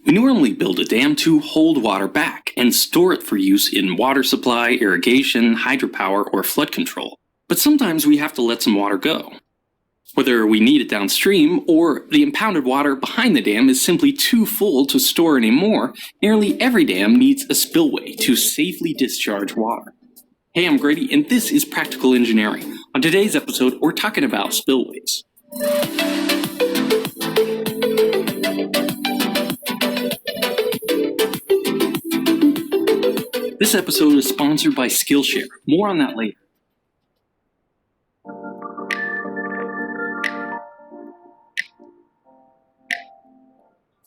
We normally build a dam to hold water back and store it for use in water supply, irrigation, hydropower, or flood control. But sometimes we have to let some water go. Whether we need it downstream or the impounded water behind the dam is simply too full to store anymore, nearly every dam needs a spillway to safely discharge water. Hey, I'm Grady, and this is Practical Engineering. On today's episode, we're talking about spillways. This episode is sponsored by Skillshare. More on that later.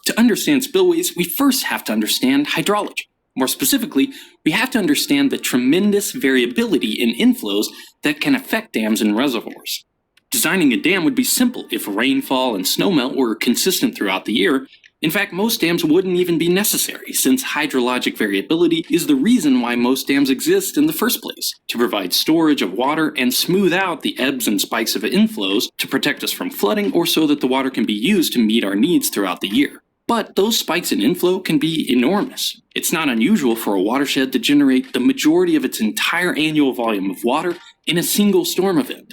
To understand spillways, we first have to understand hydrology. More specifically, we have to understand the tremendous variability in inflows that can affect dams and reservoirs. Designing a dam would be simple if rainfall and snowmelt were consistent throughout the year. In fact, most dams wouldn't even be necessary, since hydrologic variability is the reason why most dams exist in the first place, to provide storage of water and smooth out the ebbs and spikes of inflows to protect us from flooding or so that the water can be used to meet our needs throughout the year. But those spikes in inflow can be enormous. It's not unusual for a watershed to generate the majority of its entire annual volume of water in a single storm event.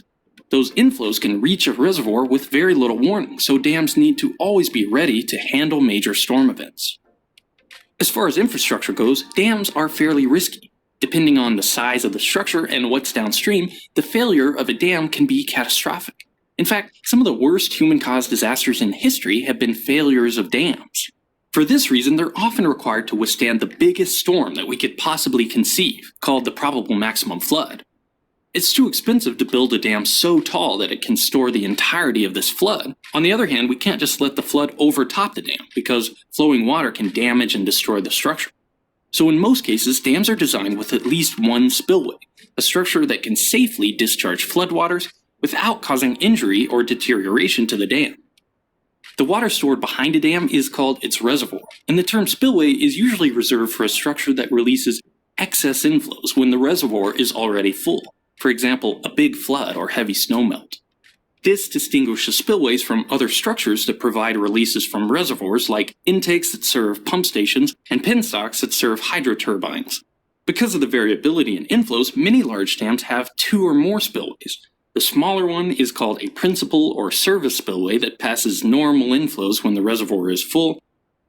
Those inflows can reach a reservoir with very little warning, so dams need to always be ready to handle major storm events. As far as infrastructure goes, dams are fairly risky. Depending on the size of the structure and what's downstream, the failure of a dam can be catastrophic. In fact, some of the worst human-caused disasters in history have been failures of dams. For this reason, they're often required to withstand the biggest storm that we could possibly conceive, called the probable maximum flood. It's too expensive to build a dam so tall that it can store the entirety of this flood. On the other hand, we can't just let the flood overtop the dam, because flowing water can damage and destroy the structure. So in most cases, dams are designed with at least one spillway, a structure that can safely discharge floodwaters without causing injury or deterioration to the dam. The water stored behind a dam is called its reservoir, and the term spillway is usually reserved for a structure that releases excess inflows when the reservoir is already full. For example, a big flood or heavy snowmelt. This distinguishes spillways from other structures that provide releases from reservoirs like intakes that serve pump stations and penstocks that serve hydro turbines. Because of the variability in inflows, many large dams have two or more spillways. The smaller one is called a principal or service spillway that passes normal inflows when the reservoir is full,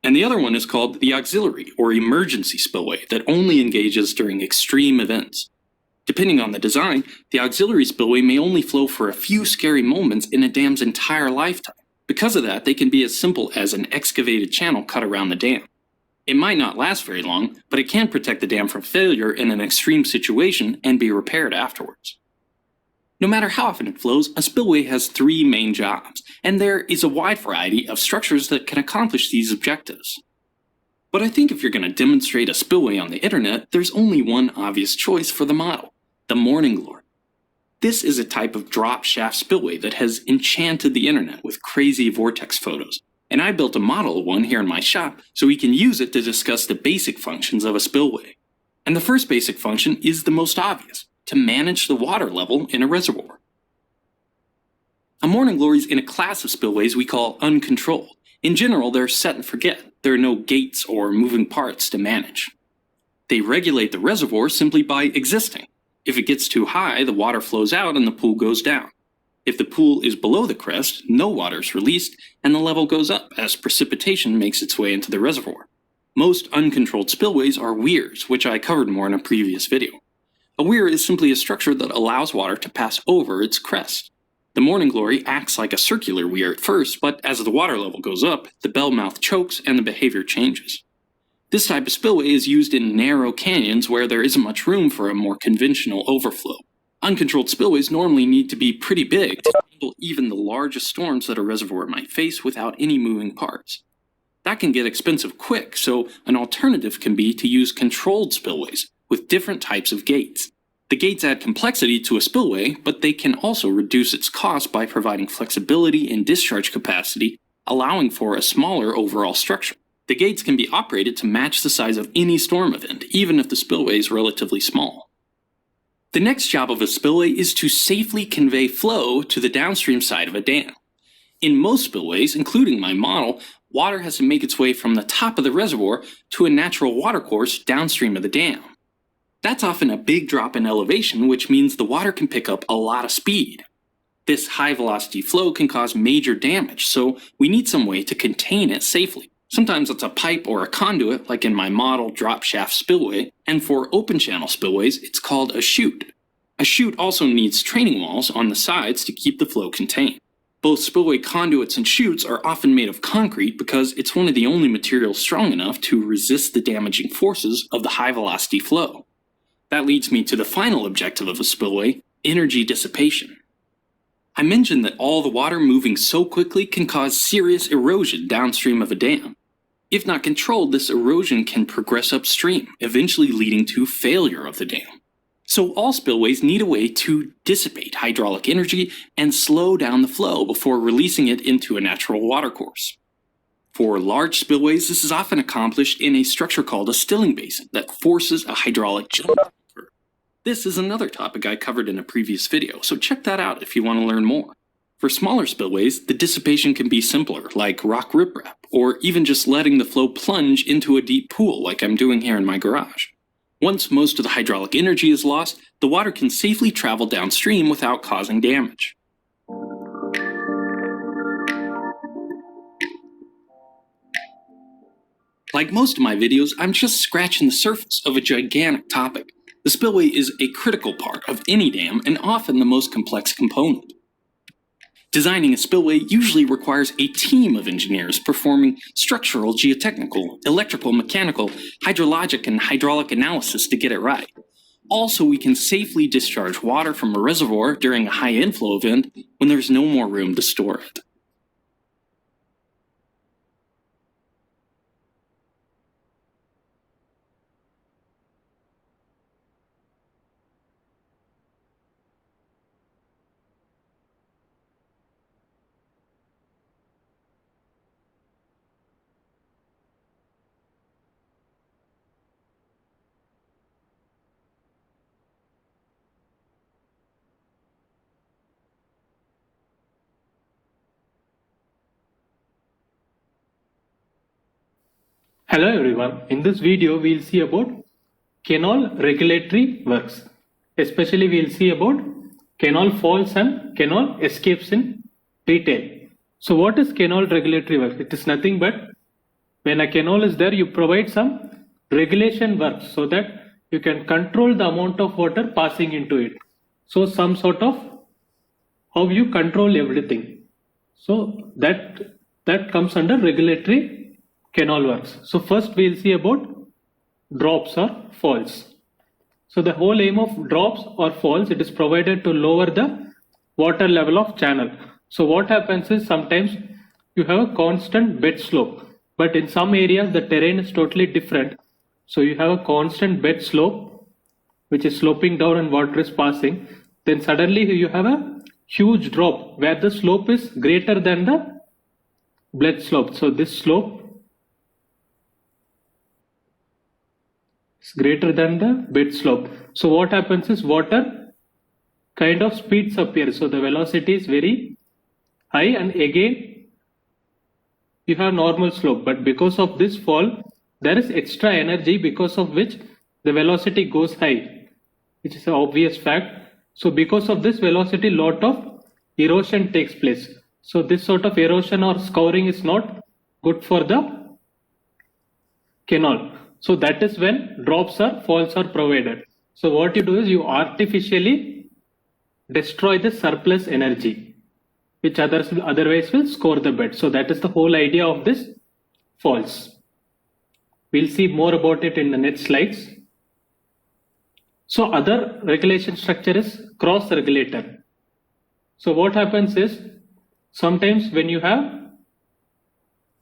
and the other one is called the auxiliary or emergency spillway that only engages during extreme events. Depending on the design, the auxiliary spillway may only flow for a few scary moments in a dam's entire lifetime. Because of that, they can be as simple as an excavated channel cut around the dam. It might not last very long, but it can protect the dam from failure in an extreme situation and be repaired afterwards. No matter how often it flows, a spillway has three main jobs, and there is a wide variety of structures that can accomplish these objectives. But I think if you're going to demonstrate a spillway on the internet, there's only one obvious choice for the model: the morning glory. This is a type of drop shaft spillway that has enchanted the internet with crazy vortex photos, and I built a model of one here in my shop so we can use it to discuss the basic functions of a spillway. And the first basic function is the most obvious: to manage the water level in a reservoir. A morning glory is in a class of spillways we call uncontrolled. In general, they're set and forget. There are no gates or moving parts to manage. They regulate the reservoir simply by existing. If it gets too high, the water flows out and the pool goes down. If the pool is below the crest, no water is released and the level goes up as precipitation makes its way into the reservoir. Most uncontrolled spillways are weirs, which I covered more in a previous video. A weir is simply a structure that allows water to pass over its crest. The morning glory acts like a circular weir at first, but as the water level goes up, the bell mouth chokes and the behavior changes. This type of spillway is used in narrow canyons where there isn't much room for a more conventional overflow. Uncontrolled spillways normally need to be pretty big to handle even the largest storms that a reservoir might face without any moving parts. That can get expensive quick, so an alternative can be to use controlled spillways with different types of gates. The gates add complexity to a spillway, but they can also reduce its cost by providing flexibility in discharge capacity, allowing for a smaller overall structure. The gates can be operated to match the size of any storm event, even if the spillway is relatively small. The next job of a spillway is to safely convey flow to the downstream side of a dam. In most spillways, including my model, water has to make its way from the top of the reservoir to a natural watercourse downstream of the dam. That's often a big drop in elevation, which means the water can pick up a lot of speed. This high-velocity flow can cause major damage, so we need some way to contain it safely. Sometimes it's a pipe or a conduit, like in my model drop shaft spillway, and for open channel spillways, it's called a chute. A chute also needs training walls on the sides to keep the flow contained. Both spillway conduits and chutes are often made of concrete because it's one of the only materials strong enough to resist the damaging forces of the high-velocity flow. That leads me to the final objective of a spillway, energy dissipation. I mentioned that all the water moving so quickly can cause serious erosion downstream of a dam. If not controlled, this erosion can progress upstream, eventually leading to failure of the dam. So all spillways need a way to dissipate hydraulic energy and slow down the flow before releasing it into a natural watercourse. For large spillways, this is often accomplished in a structure called a stilling basin that forces a hydraulic jump. This is another topic I covered in a previous video, so check that out if you want to learn more. For smaller spillways, the dissipation can be simpler, like rock riprap, or even just letting the flow plunge into a deep pool like I'm doing here in my garage. Once most of the hydraulic energy is lost, the water can safely travel downstream without causing damage. Like most of my videos, I'm just scratching the surface of a gigantic topic. The spillway is a critical part of any dam and often the most complex component. Designing a spillway usually requires a team of engineers performing structural, geotechnical, electrical, mechanical, hydrologic, and hydraulic analysis to get it right. Also, we can safely discharge water from a reservoir during a high inflow event when there's no more room to store it. Hello everyone, in this video we'll see about canal regulatory works. Especially we'll see about canal faults and canal escapes in detail. So what is canal regulatory work? It is nothing but when a canal is there, you provide some regulation works so that you can control the amount of water passing into it. So some sort of how you control everything. So that comes under regulatory canal works. So first we'll see about drops or falls. So the whole aim of drops or falls, it is provided to lower the water level of channel. So what happens is sometimes you have a constant bed slope, but in some areas the terrain is totally different. So you have a constant bed slope which is sloping down and water is passing. Then suddenly you have a huge drop where the slope is greater than the bed slope. So this slope is greater than the bed slope. So what happens is water kind of speeds up here. So the velocity is very high and again you have normal slope. But because of this fall, there is extra energy because of which the velocity goes high, which is an obvious fact. So because of this velocity, lot of erosion takes place. So this sort of erosion or scouring is not good for the canal. So that is when drops or falls are provided. So what you do is you artificially destroy the surplus energy, which otherwise will score the bed. So that is the whole idea of this falls. We'll see more about it in the next slides. So other regulation structure is cross regulator. So what happens is sometimes when you have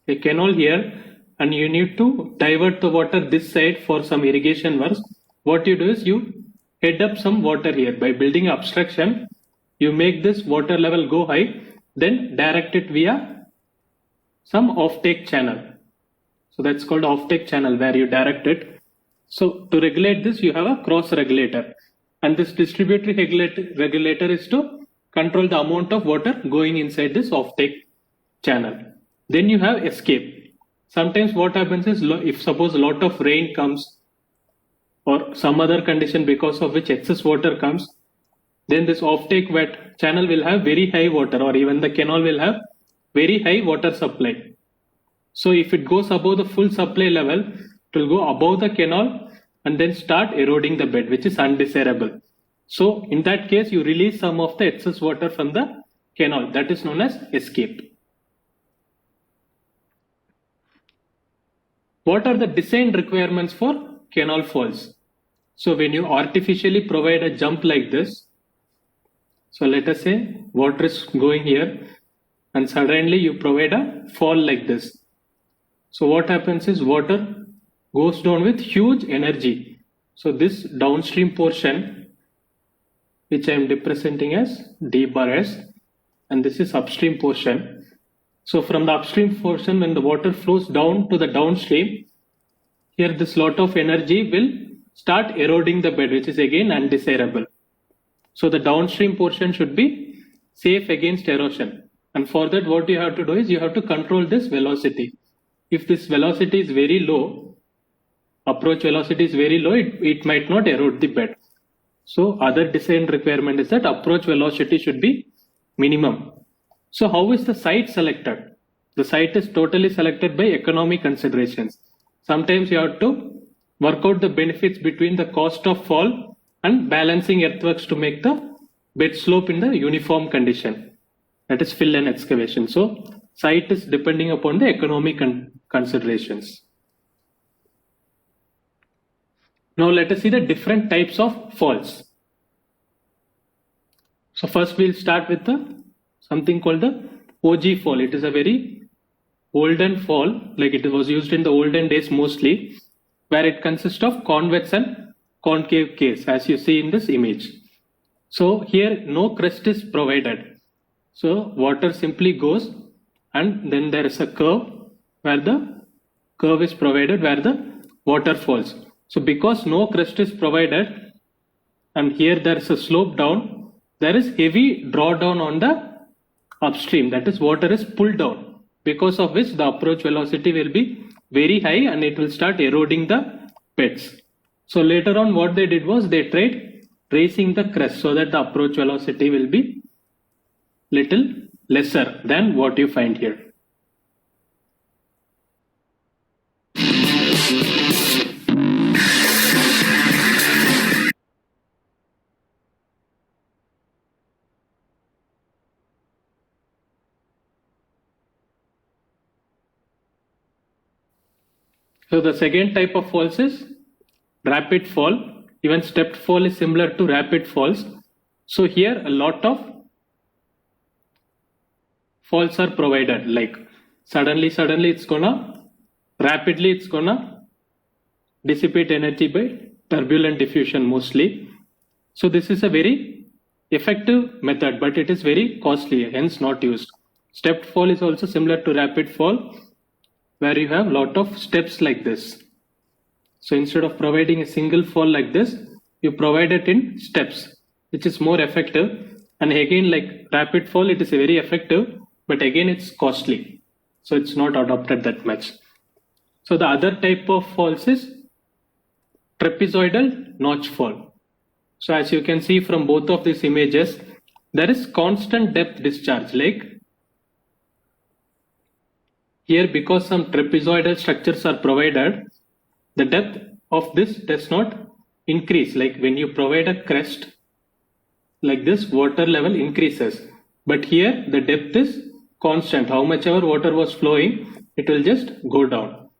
a canal here and you need to divert the water this side for some irrigation works, what you do is you head up some water here. By building obstruction, you make this water level go high, then direct it via some offtake channel. So that's called offtake channel where you direct it. So to regulate this, you have a cross regulator. And this distributory regulator is to control the amount of water going inside this offtake channel. Then you have escape. Sometimes what happens is, if suppose a lot of rain comes or some other condition because of which excess water comes, then this offtake wet channel will have very high water, or even the canal will have very high water supply. So if it goes above the full supply level, it will go above the canal and then start eroding the bed, which is undesirable. So in that case, you release some of the excess water from the canal. That is known as escape. What are the design requirements for canal falls? So when you artificially provide a jump like this, so let us say water is going here and suddenly you provide a fall like this. So what happens is water goes down with huge energy. So this downstream portion, which I am representing as D bar S, and this is upstream portion. So from the upstream portion, when the water flows down to the downstream, here this lot of energy will start eroding the bed, which is again undesirable. So the downstream portion should be safe against erosion. And for that, what you have to do is you have to control this velocity. If this velocity is very low, approach velocity is very low, it might not erode the bed. So other design requirement is that approach velocity should be minimum. So how is the site selected? The site is totally selected by economic considerations. Sometimes you have to work out the benefits between the cost of fall and balancing earthworks to make the bed slope in the uniform condition. That is fill and excavation. So site is depending upon the economic considerations. Now let us see the different types of falls. So first we'll start with something called the OG fall. It is a very olden fall, like it was used in the olden days mostly, where it consists of convex and concave case, as you see in this image. So here no crest is provided. So water simply goes and then there is a curve where the curve is provided where the water falls. So because no crest is provided and here there is a slope down, there is heavy drawdown on the upstream, that is water is pulled down, because of which the approach velocity will be very high and it will start eroding the beds. So later on what they did was they tried raising the crest so that the approach velocity will be little lesser than what you find here. So the second type of falls is rapid fall. Even stepped fall is similar to rapid falls. So here a lot of falls are provided, like suddenly it's gonna dissipate energy by turbulent diffusion mostly. So this is a very effective method, but it is very costly, hence not used. Stepped fall is also similar to rapid fall, where you have lot of steps like this. So instead of providing a single fall like this, you provide it in steps, which is more effective. And again, like rapid fall, it is very effective, but again it's costly. So it's not adopted that much. So the other type of falls is trapezoidal notch fall. So as you can see from both of these images, there is constant depth discharge, like here, because some trapezoidal structures are provided, the depth of this does not increase. Like when you provide a crest like this, water level increases. But here the depth is constant. How much ever water was flowing, it will just go down.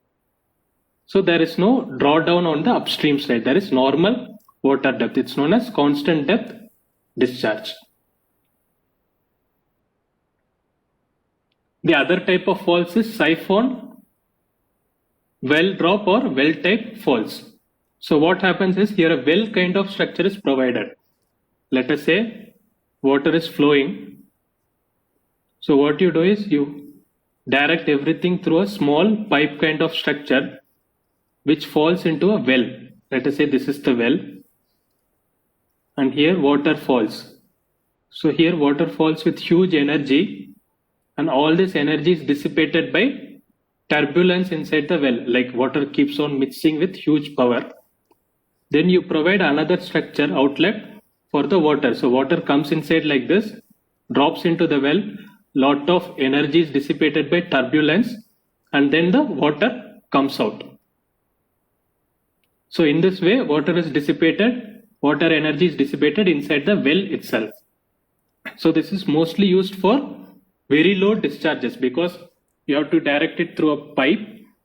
So there is no drawdown on the upstream side. There is normal water depth. It's known as constant depth discharge. The other type of falls is siphon, well drop or well type falls. So what happens is here a well kind of structure is provided. Let us say water is flowing. So what you do is you direct everything through a small pipe kind of structure which falls into a well. Let us say this is the well and here water falls. So here water falls with huge energy and all this energy is dissipated by turbulence inside the well, like water keeps on mixing with huge power. Then you provide another structure outlet for the water. So water comes inside like this, drops into the well, lot of energy is dissipated by turbulence, and then the water comes out. So in this way, water energy is dissipated inside the well itself. So this is mostly used for very low discharges because you have to direct it through a pipe.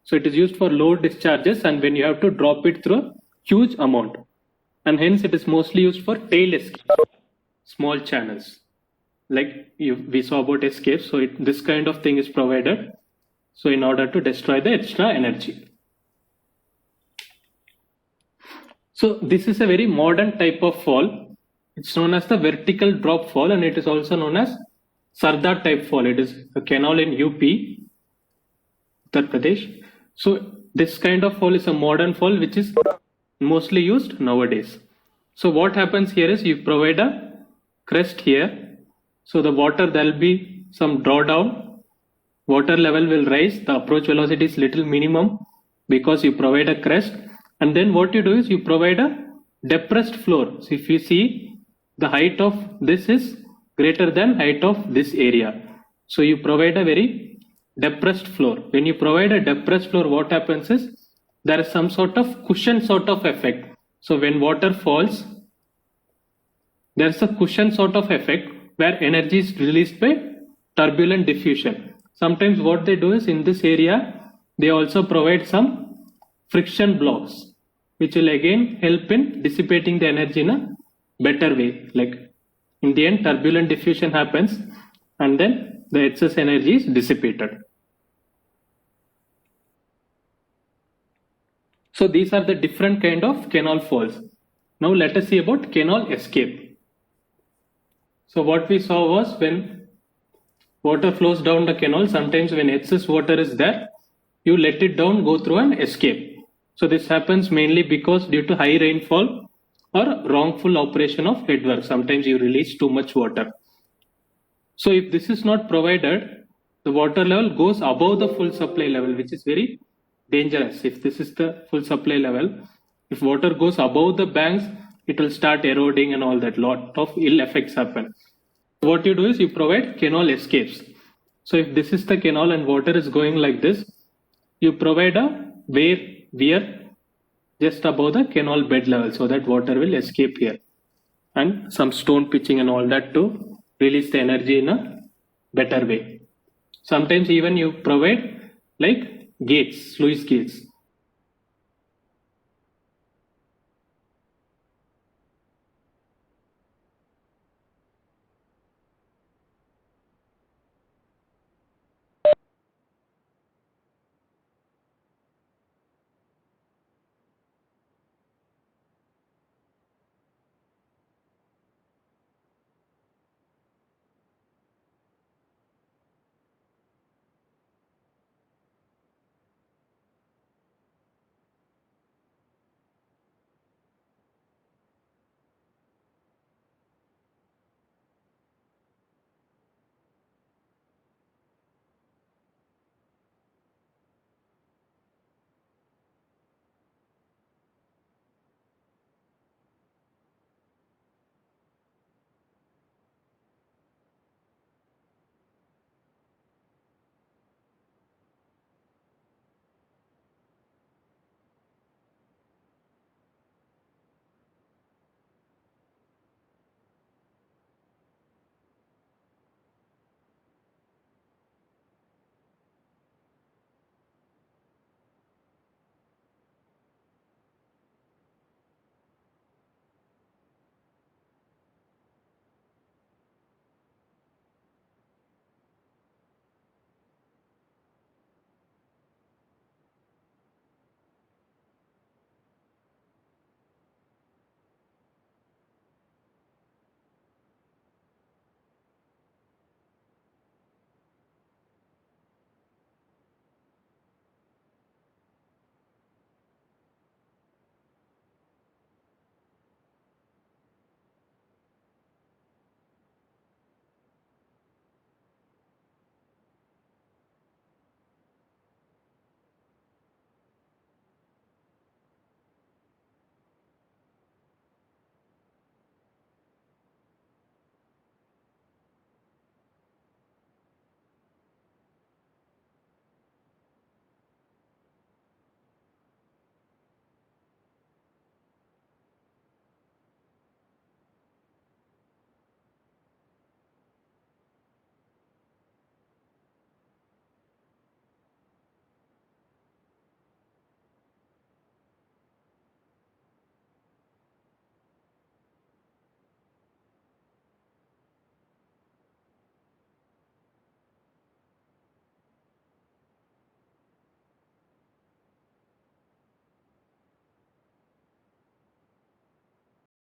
So it is used for low discharges, and when you have to drop it through a huge amount. And hence it is mostly used for tail escape, small channels. Like we saw about escapes, so this kind of thing is provided. So in order to destroy the extra energy. So this is a very modern type of fall. It's known as the vertical drop fall, and it is also known as Sardar type fall. It is a canal in UP, Uttar Pradesh. So this kind of fall is a modern fall which is mostly used nowadays. So what happens here is you provide a crest here. So the water, there will be some drawdown. Water level will rise. The approach velocity is little minimum because you provide a crest. And then what you do is you provide a depressed floor. So if you see, the height of this is greater than height of this area. So you provide a very depressed floor. When you provide a depressed floor, what happens is there is some sort of cushion sort of effect. So when water falls, there is a cushion sort of effect where energy is released by turbulent diffusion. Sometimes what they do is in this area, they also provide some friction blocks, which will again help in dissipating the energy in a better way. Like in the end, turbulent diffusion happens and then the excess energy is dissipated. So these are the different kind of canal falls. Now let us see about canal escape. So what we saw was when water flows down the canal, sometimes when excess water is there, you let it down, go through an escape. So this happens mainly because due to high rainfall or wrongful operation of headwork. Sometimes you release too much water. So if this is not provided, the water level goes above the full supply level, which is very dangerous. If this is the full supply level, if water goes above the banks, it will start eroding and all that. Lot of ill effects happen. What you do is you provide canal escapes. So if this is the canal and water is going like this, you provide a weir just above the canal bed level so that water will escape here, and some stone pitching and all that to release the energy in a better way. Sometimes even you provide like gates, sluice gates.